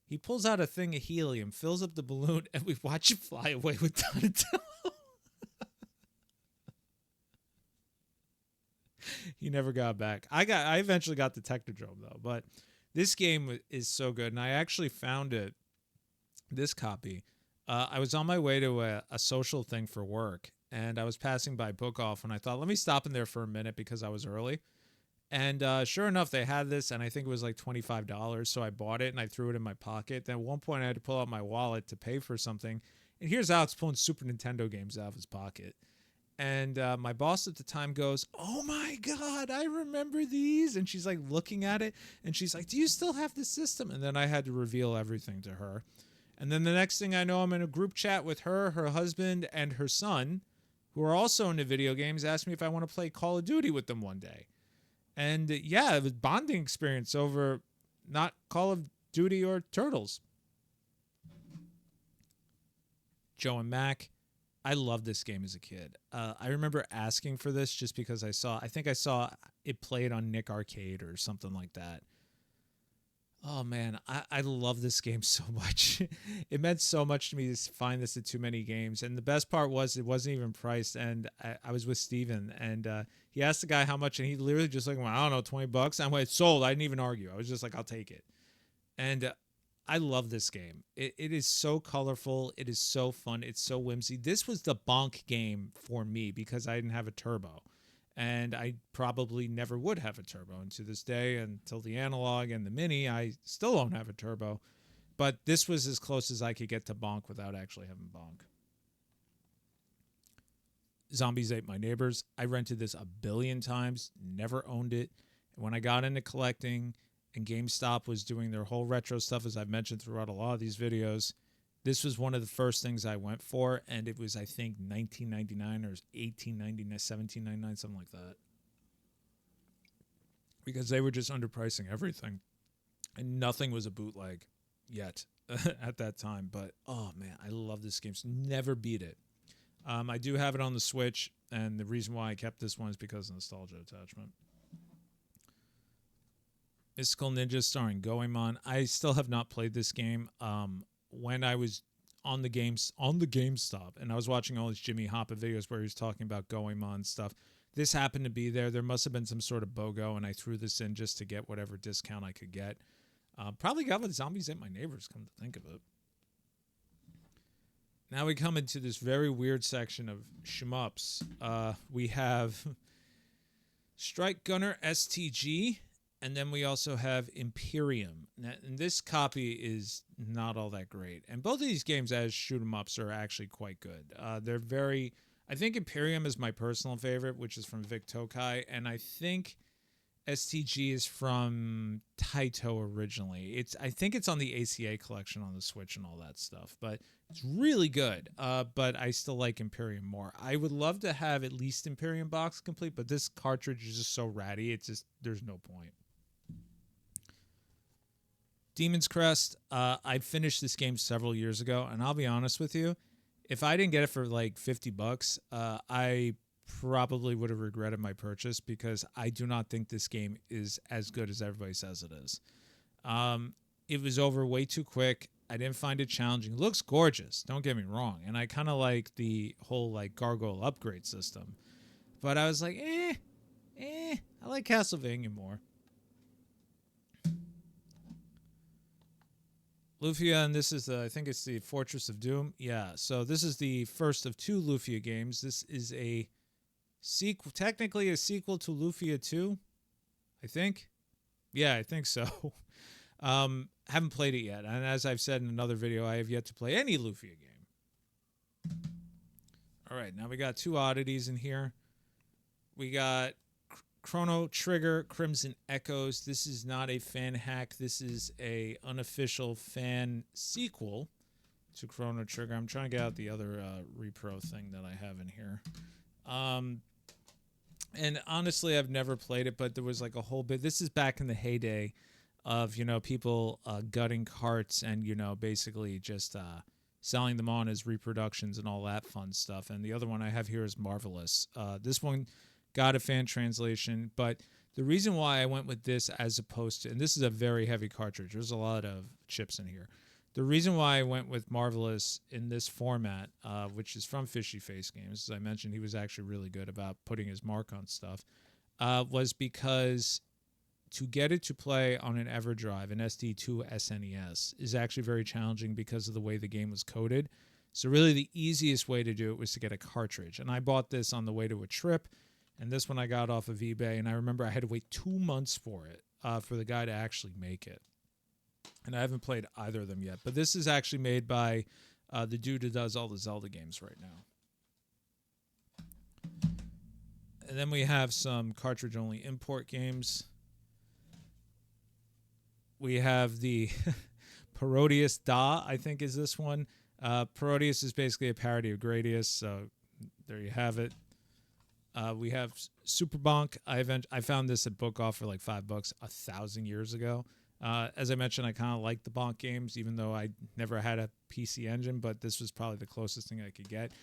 He pulls out a thing of helium, fills up the balloon, and we watch it fly away with Donatello. He never got back. I eventually got the Technodrome, though. But this game is so good, and I actually found this copy. I was on my way to a social thing for work, and I was passing by Book Off, and I thought, let me stop in there for a minute because I was early. And sure enough, they had this, and I think it was like $25. So I bought it, and I threw it in my pocket. Then at one point, I had to pull out my wallet to pay for something. And here's Alex pulling Super Nintendo games out of his pocket. And my boss at the time goes, "Oh, my God, I remember these." And she's like looking at it, and she's like, "Do you still have the system?" And then I had to reveal everything to her. And then the next thing I know, I'm in a group chat with her husband, and her son, who are also into video games, asked me if I want to play Call of Duty with them one day. And yeah, it was a bonding experience over not Call of Duty or Turtles. Joe and Mac. I loved this game as a kid. I remember asking for this just because I think I saw it played on Nick Arcade or something like that. Oh man, I love this game so much. It meant so much to me to find this at Too Many Games. And the best part was it wasn't even priced. And I was with Steven and he asked the guy how much, and he literally just like, well, I don't know, $20. I went, sold. I didn't even argue. I was just like, I'll take it. And I love this game. It is so colorful. It is so fun. It's so whimsy. This was the bonk game for me because I didn't have a turbo. And I probably never would have a turbo. And to this day, until the analog and the mini, I still don't have a turbo. But this was as close as I could get to bonk without actually having bonk. Zombies Ate My Neighbors. I rented this a billion times, never owned it. And when I got into collecting and GameStop was doing their whole retro stuff, as I've mentioned throughout a lot of these videos, this was one of the first things I went for, and it was, I think, $19.99 or $18.99, $17.99, something like that. Because they were just underpricing everything. And nothing was a bootleg yet at that time. But, oh, man, I love this game. Never beat it. I do have it on the Switch, and the reason why I kept this one is because of nostalgia attachment. Mystical Ninja starring Goemon. I still have not played this game. When I was on the GameStop and I was watching all these Jimmy Hoppa videos where he was talking about Goemon stuff, this happened to be there. There must have been some sort of BOGO, and I threw this in just to get whatever discount I could get. Probably got with Zombies Ate My Neighbors, come to think of it. Now we come into this very weird section of shmups. We have Strike Gunner STG. And then we also have Imperium. And this copy is not all that great. And both of these games as shoot 'em ups are actually quite good. They're very... I think Imperium is my personal favorite, which is from Vic Tokai. And I think STG is from Taito originally. I think it's on the ACA collection on the Switch and all that stuff. But it's really good. But I still like Imperium more. I would love to have at least Imperium box complete, but this cartridge is just so ratty. It's just... there's no point. Demon's Crest, I finished this game several years ago, and I'll be honest with you, if I didn't get it for like $50, I probably would have regretted my purchase because I do not think this game is as good as everybody says it is. It was over way too quick. I didn't find it challenging. It looks gorgeous, don't get me wrong, and I kind of like the whole like gargoyle upgrade system, but I was like, I like Castlevania more. Lufia, and this is I think it's the Fortress of Doom. Yeah, so this is the first of two Lufia games. This is a sequel, technically a sequel to Lufia 2, I think. Yeah, I think so. Haven't played it yet, and as I've said in another video, I have yet to play any Lufia game. All right, now we got two oddities in here. We got Chrono Trigger Crimson Echoes. This is not a fan hack. This is a unofficial fan sequel to Chrono Trigger. I'm trying to get out the other repro thing that I have in here. And honestly, I've never played it, but there was like a whole bit. This is back in the heyday of, people gutting carts and, basically just selling them on as reproductions and all that fun stuff. And the other one I have here is Marvelous. This one got a fan translation, but the reason why I went with this as opposed to, and this is a very heavy cartridge, there's a lot of chips in here. The reason why I went with Marvelous in this format, which is from Fishy Face Games, as I mentioned, he was actually really good about putting his mark on stuff, was because to get it to play on an EverDrive, an SD2 SNES, is actually very challenging because of the way the game was coded. So really the easiest way to do it was to get a cartridge. And I bought this on the way to a trip, and this one I got off of eBay, and I remember I had to wait 2 months for it, for the guy to actually make it. And I haven't played either of them yet. But this is actually made by the dude who does all the Zelda games right now. And then we have some cartridge-only import games. We have the Parodius Da, I think is this one. Parodius is basically a parody of Gradius, so there you have it. We have Super Bonk. I found this at Book Off for like $5 1,000 years ago. As I mentioned, I kind of like the Bonk games, even though I never had a PC Engine, but this was probably the closest thing I could get.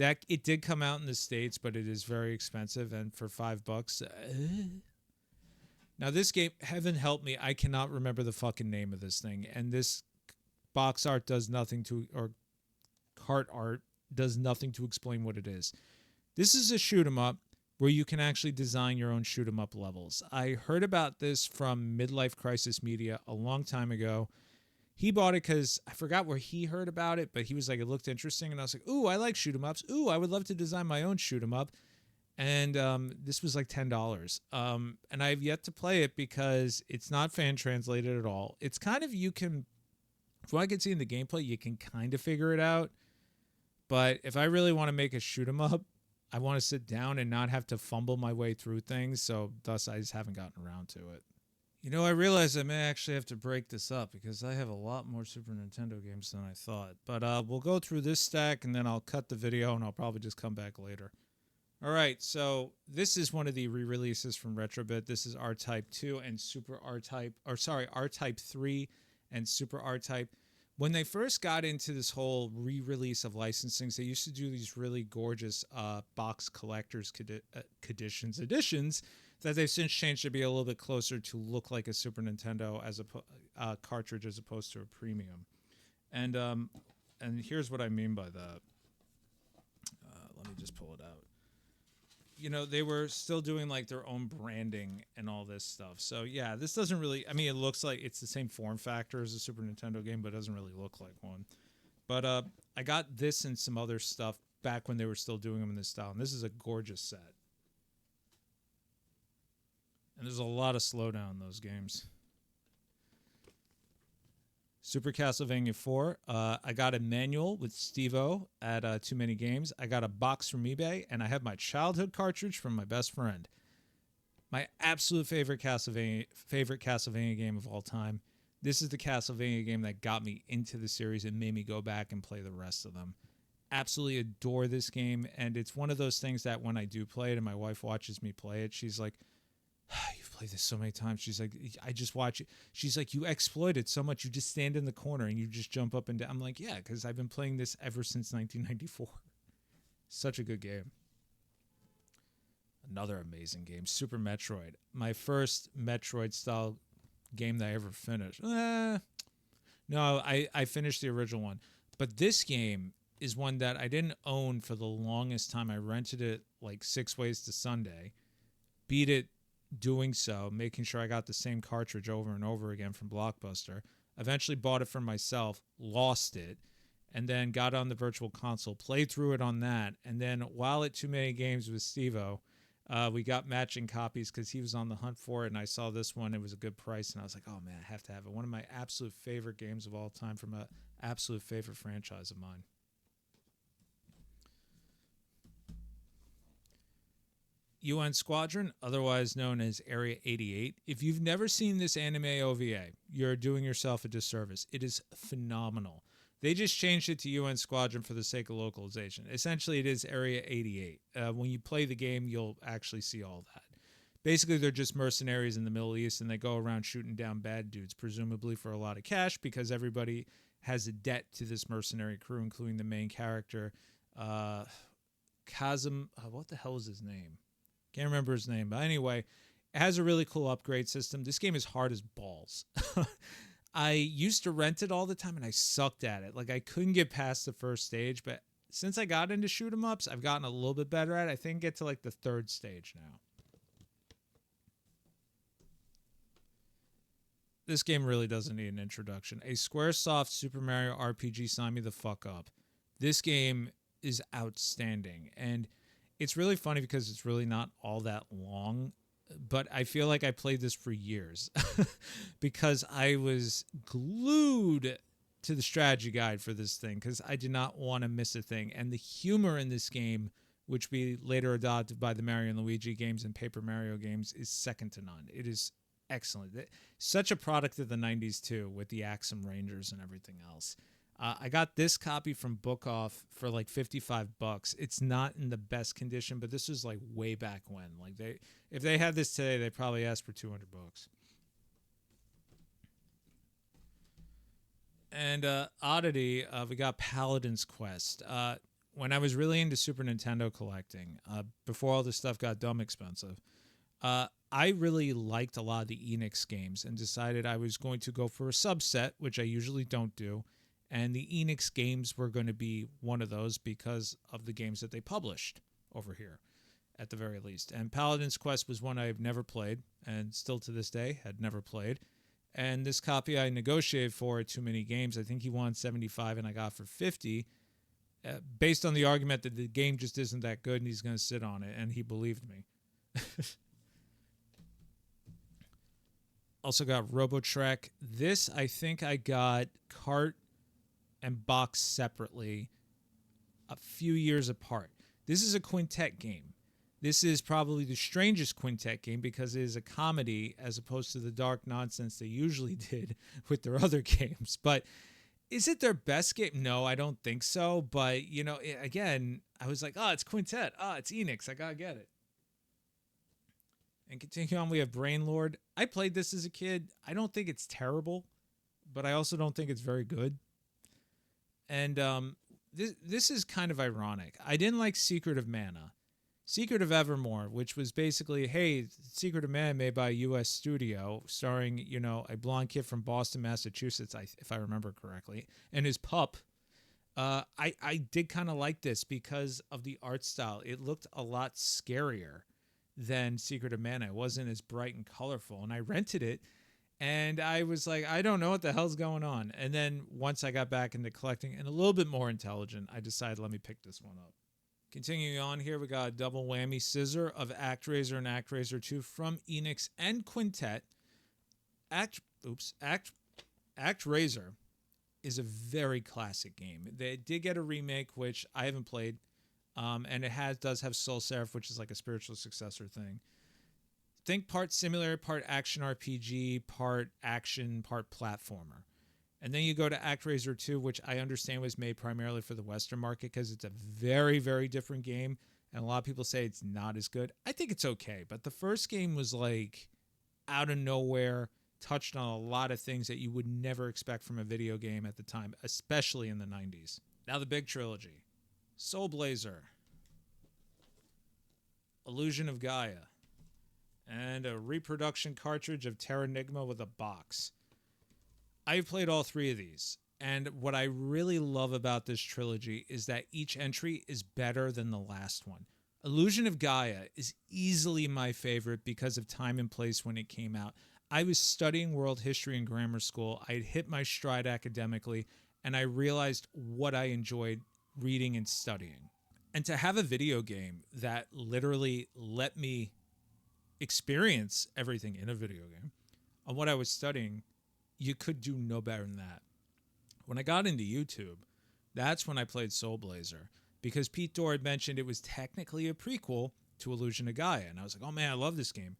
That it did come out in the States, but it is very expensive, and for $5. Now this game, heaven help me, I cannot remember the fucking name of this thing, and this box art does nothing to, or cart art does nothing to explain what it is. This is a shoot 'em up where you can actually design your own shoot 'em up levels. I heard about this from Midlife Crisis Media a long time ago. He bought it because I forgot where he heard about it, but he was like, it looked interesting, and I was like, ooh, I like shoot 'em ups. Ooh, I would love to design my own shoot 'em up. And this was like $10. And I've yet to play it because it's not fan translated at all. It's kind of, you can, from what I can see in the gameplay, you can kind of figure it out. But if I really want to make a shoot 'em up, I want to sit down and not have to fumble my way through things. So thus, I just haven't gotten around to it. You know, I realize I may actually have to break this up because I have a lot more Super Nintendo games than I thought. But we'll go through this stack and then I'll cut the video and I'll probably just come back later. All right, so this is one of the re-releases from Retrobit. This is R-Type 2 and Super R-Type, or sorry, R-Type 3 and Super R-Type. When they first got into this whole re-release of licensings, they used to do these really gorgeous box collector's editions that they've since changed to be a little bit closer to look like a Super Nintendo as a cartridge as opposed to a premium. And here's what I mean by that. Let me just pull it out. You know, they were still doing like their own branding and all this stuff. So yeah, this doesn't really, I mean, it looks like it's the same form factor as a Super Nintendo game, but it doesn't really look like one. But I got this and some other stuff back when they were still doing them in this style. And this is a gorgeous set. And there's a lot of slowdown in those games. Super Castlevania 4. I got a manual with Steve-O at Too Many Games. I got a box from eBay, and I have my childhood cartridge from my best friend. My absolute favorite Castlevania game of all time. This is the Castlevania game that got me into the series and made me go back and play the rest of them. Absolutely adore this game, and it's one of those things that when I do play it and my wife watches me play it, she's like, you've played this so many times. She's like, I just watch it. She's like, you exploit it so much. You just stand in the corner and you just jump up and down. I'm like, yeah, because I've been playing this ever since 1994. Such a good game. Another amazing game, Super Metroid. My first Metroid-style game that I ever finished. No, I finished the original one. But this game is one that I didn't own for the longest time. I rented it like 6 Ways to Sunday. Beat it doing so, making sure I got the same cartridge over and over again from Blockbuster. Eventually bought it for myself, lost it, and then got on the virtual console, played through it on that, and then while at Too Many Games with Steve-O, we got matching copies because he was on the hunt for it, and I saw this one. It was a good price, and I was like, oh man, I have to have it. One of my absolute favorite games of all time from an absolute favorite franchise of mine. UN Squadron, otherwise known as Area 88. If you've never seen this anime OVA, you're doing yourself a disservice. It is phenomenal. They just changed it to UN Squadron for the sake of localization. Essentially, it is Area 88. When you play the game, you'll actually see all that. Basically, they're just mercenaries in the Middle East, and they go around shooting down bad dudes, presumably for a lot of cash, because everybody has a debt to this mercenary crew, including the main character, Kazim. What the hell is his name? Can't remember his name. But anyway, it has a really cool upgrade system. This game is hard as balls. I used to rent it all the time, and I sucked at it. Like, I couldn't get past the first stage, but since I got into shoot 'em ups, I've gotten a little bit better at it. I think I get to, like, the 3rd stage now. This game really doesn't need an introduction. A Squaresoft Super Mario RPG, sign me the fuck up. This game is outstanding, and it's really funny because it's really not all that long, but I feel like I played this for years because I was glued to the strategy guide for this thing because I did not want to miss a thing. And the humor in this game, which we later adopted by the Mario and Luigi games and Paper Mario games, is second to none. It is excellent. Such a product of the 90s, too, with the Axum Rangers and everything else. I got this copy from Book Off for like $55. It's not in the best condition, but this was like way back when. Like if they had this today, they probably asked for $200. And oddity, we got Paladin's Quest. when I was really into Super Nintendo collecting, before all this stuff got dumb expensive, I really liked a lot of the Enix games and decided I was going to go for a subset, which I usually don't do. And the Enix games were going to be one of those because of the games that they published over here, at the very least. And Paladin's Quest was one I've never played, and still to this day had never played. And this copy I negotiated for at Too Many Games. I think he wanted 75 and I got for 50, based on the argument that the game just isn't that good and he's going to sit on it, and he believed me. Also got RoboTrek. This, I think I got cart and box separately a few years apart. This is a quintet game. This is probably the strangest quintet game because it is a comedy as opposed to the dark nonsense they usually did with their other games. But is it their best game? No, I don't think so. But, you know, again, I was like, oh, it's quintet. Oh, it's Enix. I got to get it. And continue on, we have Brain Lord. I played this as a kid. I don't think it's terrible, but I also don't think it's very good. And this is kind of ironic. I didn't like Secret of Mana. Secret of Evermore, which was basically, hey, Secret of Mana made by a U.S. studio, starring, you know, a blonde kid from Boston, Massachusetts, if I remember correctly, and his pup. I did kind of like this because of the art style. It looked a lot scarier than Secret of Mana. It wasn't as bright and colorful. And I rented it, and I was like, I don't know what the hell's going on. And then once I got back into collecting and a little bit more intelligent, I decided, let me pick this one up. Continuing on here, we got a double whammy scissor of ActRaiser and ActRaiser 2 from Enix and Quintet. ActRaiser is a very classic game. They did get a remake, which I haven't played. And it does have Soul Seraph, which is like a spiritual successor thing. Think part simulator, part action RPG, part action, part platformer. And then you go to ActRaiser 2, which I understand was made primarily for the Western market because it's a very, very different game. And a lot of people say it's not as good. I think it's okay. But the first game was like out of nowhere, touched on a lot of things that you would never expect from a video game at the time, especially in the 90s. Now the big trilogy. Soul Blazer, Illusion of Gaia, and a reproduction cartridge of Terranigma with a box. I've played all three of these, and what I really love about this trilogy is that each entry is better than the last one. Illusion of Gaia is easily my favorite because of time and place when it came out. I was studying world history in grammar school. I had hit my stride academically, and I realized what I enjoyed reading and studying. And to have a video game that literally let me experience everything in a video game on what I was studying, you could do no better than that. When I got into YouTube, that's when I played Soul Blazer, because Pete Dorr had mentioned it was technically a prequel to Illusion of Gaia. And I was like, oh man, I love this game.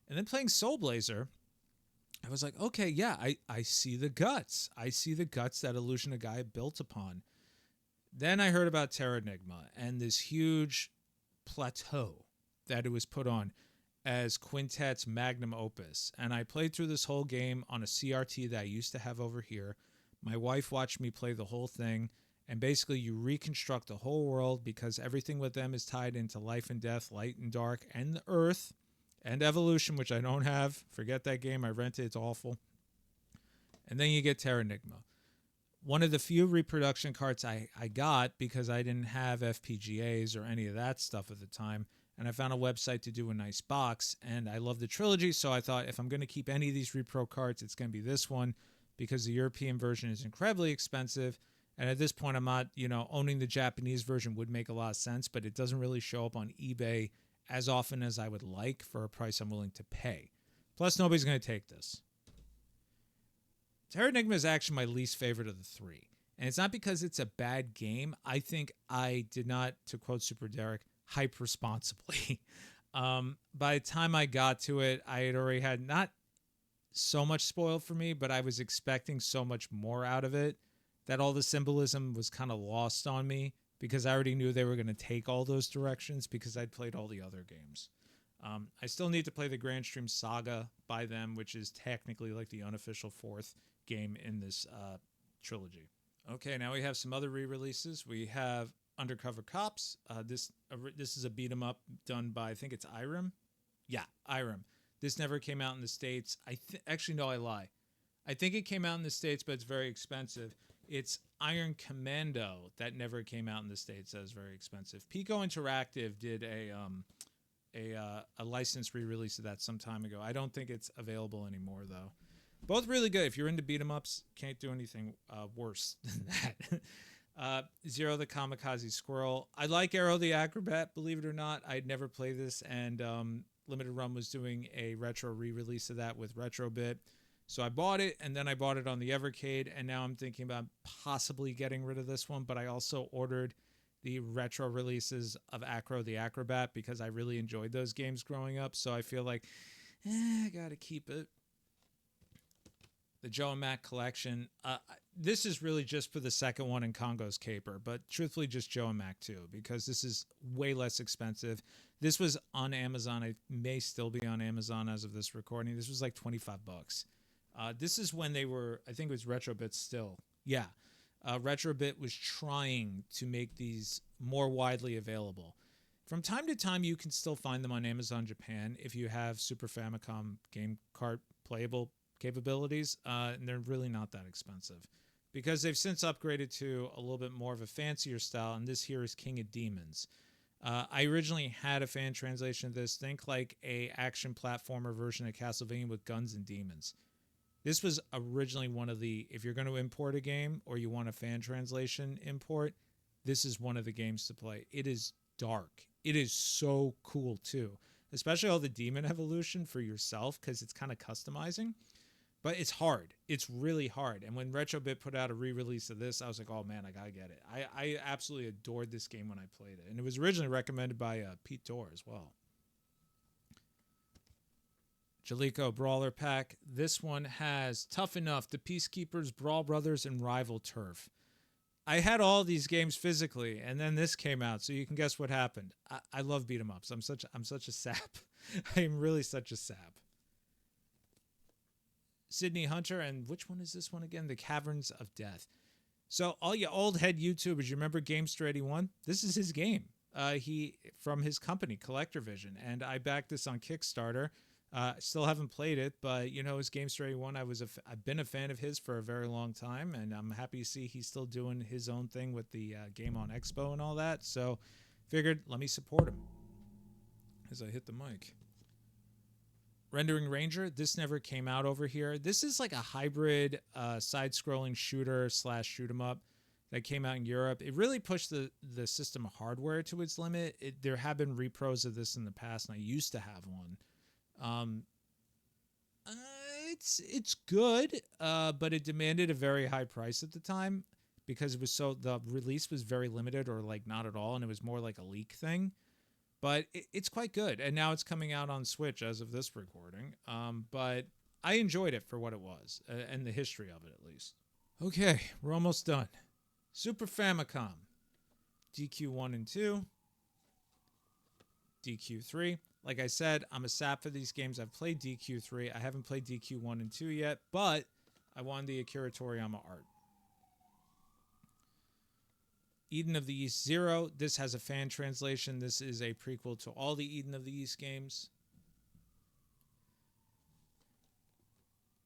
And then playing Soul Blazer, I was like, okay, yeah, I see the guts. I see the guts that Illusion of Gaia built upon. Then I heard about Terranigma and this huge plateau that it was put on as Quintet's magnum opus. And I played through this whole game on a CRT that I used to have over here. My wife watched me play the whole thing. And basically you reconstruct the whole world because everything with them is tied into life and death, light and dark, and the earth, and evolution, which I don't have. Forget that game. I rented it. It's awful. And then you get Terranigma. One of the few reproduction carts I got because I didn't have FPGAs or any of that stuff at the time. And I found a website to do a nice box. And I love the trilogy, so I thought if I'm going to keep any of these repro carts, it's going to be this one because the European version is incredibly expensive. And at this point, I'm not, owning the Japanese version would make a lot of sense, but it doesn't really show up on eBay as often as I would like for a price I'm willing to pay. Plus, nobody's going to take this. Terranigma is actually my least favorite of the three. And it's not because it's a bad game. I think I did not, to quote Super Derek, hype responsibly. By the time I got to it, I had already had not so much spoiled for me, but I was expecting so much more out of it that all the symbolism was kind of lost on me because I already knew they were going to take all those directions because I'd played all the other games. I still need to play the Grand Stream Saga by them, which is technically like the unofficial fourth game in this trilogy. Okay, now we have some other re-releases. We have Undercover Cops. This is a beat 'em up done by, I think it's Irem. Yeah, Irem. This never came out in the States. Actually, no, I lie. I think it came out in the States, but it's very expensive. It's Iron Commando that never came out in the States. That is very expensive. Pico Interactive did a licensed re-release of that some time ago. I don't think it's available anymore, though. Both really good. If you're into beat 'em ups, can't do anything worse than that. Zero the Kamikaze Squirrel. I like Arrow the Acrobat, believe it or not. I'd never played this, and Limited Run was doing a retro re-release of that with Retrobit. So I bought it, and then I bought it on the Evercade, and now I'm thinking about possibly getting rid of this one, but I also ordered the retro releases of Acro the Acrobat because I really enjoyed those games growing up, so I feel like, I gotta keep it. The Joe and Mac collection. This is really just for the second one in Congo's Caper, but truthfully just Joe and Mac too, because this is way less expensive. This was on Amazon. It may still be on Amazon as of this recording. This was like $25. This is when they were, I think it was Retrobit still. Yeah. Retrobit was trying to make these more widely available. From time to time, you can still find them on Amazon Japan if you have Super Famicom game cart playable capabilities, and they're really not that expensive because they've since upgraded to a little bit more of a fancier style, and this here is King of Demons. I originally had a fan translation of this. Think like a action platformer version of Castlevania with guns and demons. This was originally one of the, if you're going to import a game or you want a fan translation import, this is one of the games to play. It is dark. It is so cool too, especially all the demon evolution for yourself because it's kind of customizing. But it's hard. It's really hard. And when Retrobit put out a re-release of this, I was like, oh man, I gotta get it. I absolutely adored this game when I played it. And it was originally recommended by Pete Dorr as well. Jaleco Brawler Pack. This one has Tough Enough, The Peacekeepers, Brawl Brothers, and Rival Turf. I had all these games physically, and then this came out, so you can guess what happened. I love beat 'em ups. I'm such a sap. I am really such a sap. Sydney Hunter, and which one is this one again? The Caverns of Death. So all you old head YouTubers, you remember Gamester 81? This is his game. He from his company, Collector Vision, and I backed this on Kickstarter. Still haven't played it, but you know, his Gamester 81, I've been a fan of his for a very long time, and I'm happy to see he's still doing his own thing with the Game on Expo and all that. So figured, let me support him. As I hit the mic. Rendering Ranger, this never came out over here. This is like a hybrid side-scrolling shooter / shoot 'em up that came out in Europe. It really pushed the system hardware to its limit. There have been repros of this in the past, and I used to have one. It's good, but it demanded a very high price at the time because the release was very limited or like not at all, and it was more like a leak thing. But it's quite good, and now it's coming out on Switch as of this recording. But I enjoyed it for what it was, and the history of it at least. Okay, we're almost done. Super Famicom, DQ1 and 2, DQ3. Like I said, I'm a sap for these games. I've played DQ3. I haven't played DQ1 and 2 yet, but I won the Akira Toriyama art. Eden of the East 0. This has a fan translation. This is a prequel to all the Eden of the East games.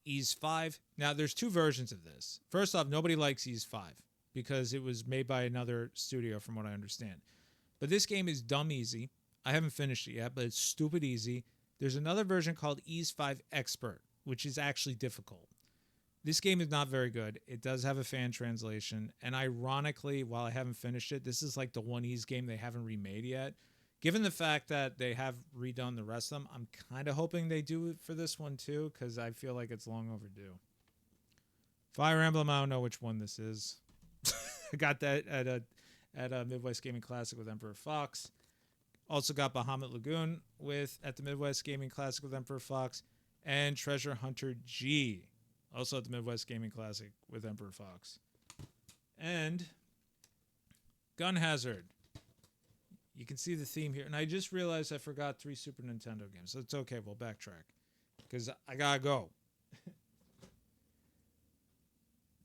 Ys 5. Now, there's two versions of this. First off, nobody likes Ys 5 because it was made by another studio from what I understand. But this game is dumb easy. I haven't finished it yet, but it's stupid easy. There's another version called Ys 5 Expert, which is actually difficult. This game is not very good. It does have a fan translation. And ironically, while I haven't finished it, this is like the one Ys game they haven't remade yet. Given the fact that they have redone the rest of them, I'm kind of hoping they do it for this one too, because I feel like it's long overdue. Fire Emblem, I don't know which one this is. I got that at a Midwest Gaming Classic with Emperor Fox. Also got Bahamut Lagoon at the Midwest Gaming Classic with Emperor Fox. And Treasure Hunter G, also at the Midwest Gaming Classic with Emperor Fox. And Gun Hazard. You can see the theme here. And I just realized I forgot 3 Super Nintendo games. So it's okay. We'll backtrack. Because I got to go.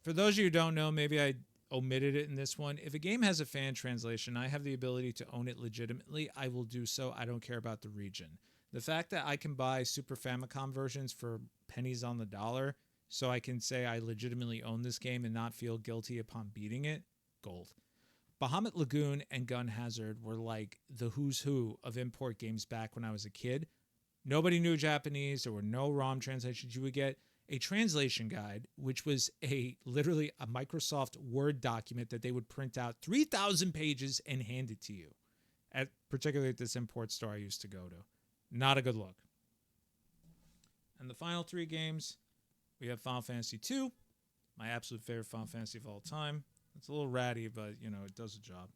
For those of you who don't know, maybe I omitted it in this one. If a game has a fan translation, I have the ability to own it legitimately. I will do so. I don't care about the region. The fact that I can buy Super Famicom versions for pennies on the dollar so I can say I legitimately own this game and not feel guilty upon beating it, gold. Bahamut Lagoon and Gun Hazard were like the who's who of import games back when I was a kid. Nobody knew Japanese. There were no ROM translations. You would get a translation guide, which was literally a Microsoft Word document that they would print out 3,000 pages and hand it to you, particularly at this import store I used to go to. Not a good look. And the final 3 games, we have Final Fantasy II, my absolute favorite Final Fantasy of all time. It's a little ratty, but, it does the job.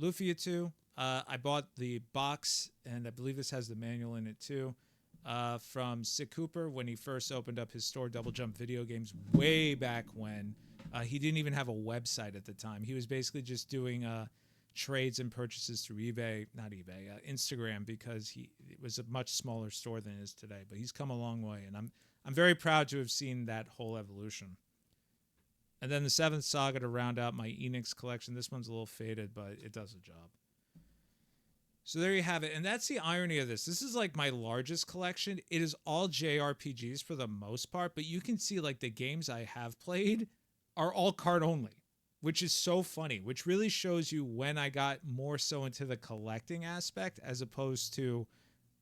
Lufia 2, I bought the box, and I believe this has the manual in it too, from Sick Cooper when he first opened up his store, Double Jump Video Games, way back when. He didn't even have a website at the time. He was basically just doing trades and purchases through Instagram, because it was a much smaller store than it is today. But he's come a long way, and I'm very proud to have seen that whole evolution. And then the 7th Saga to round out my Enix collection. This one's a little faded, but it does the job. So there you have it. And that's the irony of this. This is like my largest collection. It is all JRPGs for the most part, but you can see like the games I have played are all card only, which is so funny, which really shows you when I got more so into the collecting aspect as opposed to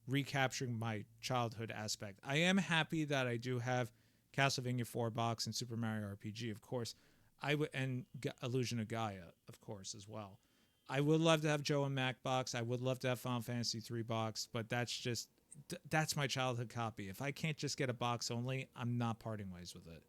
recapturing my childhood aspect. I am happy that I do have Castlevania 4 box and Super Mario RPG, of course. And Illusion of Gaia, of course, as well. I would love to have Joe and Mac box. I would love to have Final Fantasy 3 box, but that's my childhood copy. If I can't just get a box only, I'm not parting ways with it.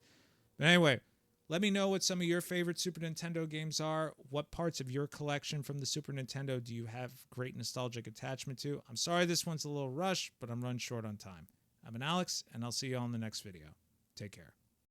But anyway, let me know what some of your favorite Super Nintendo games are. What parts of your collection from the Super Nintendo do you have great nostalgic attachment to? I'm sorry this one's a little rushed, but I'm running short on time. I'm Alex, and I'll see you all in the next video. Take care.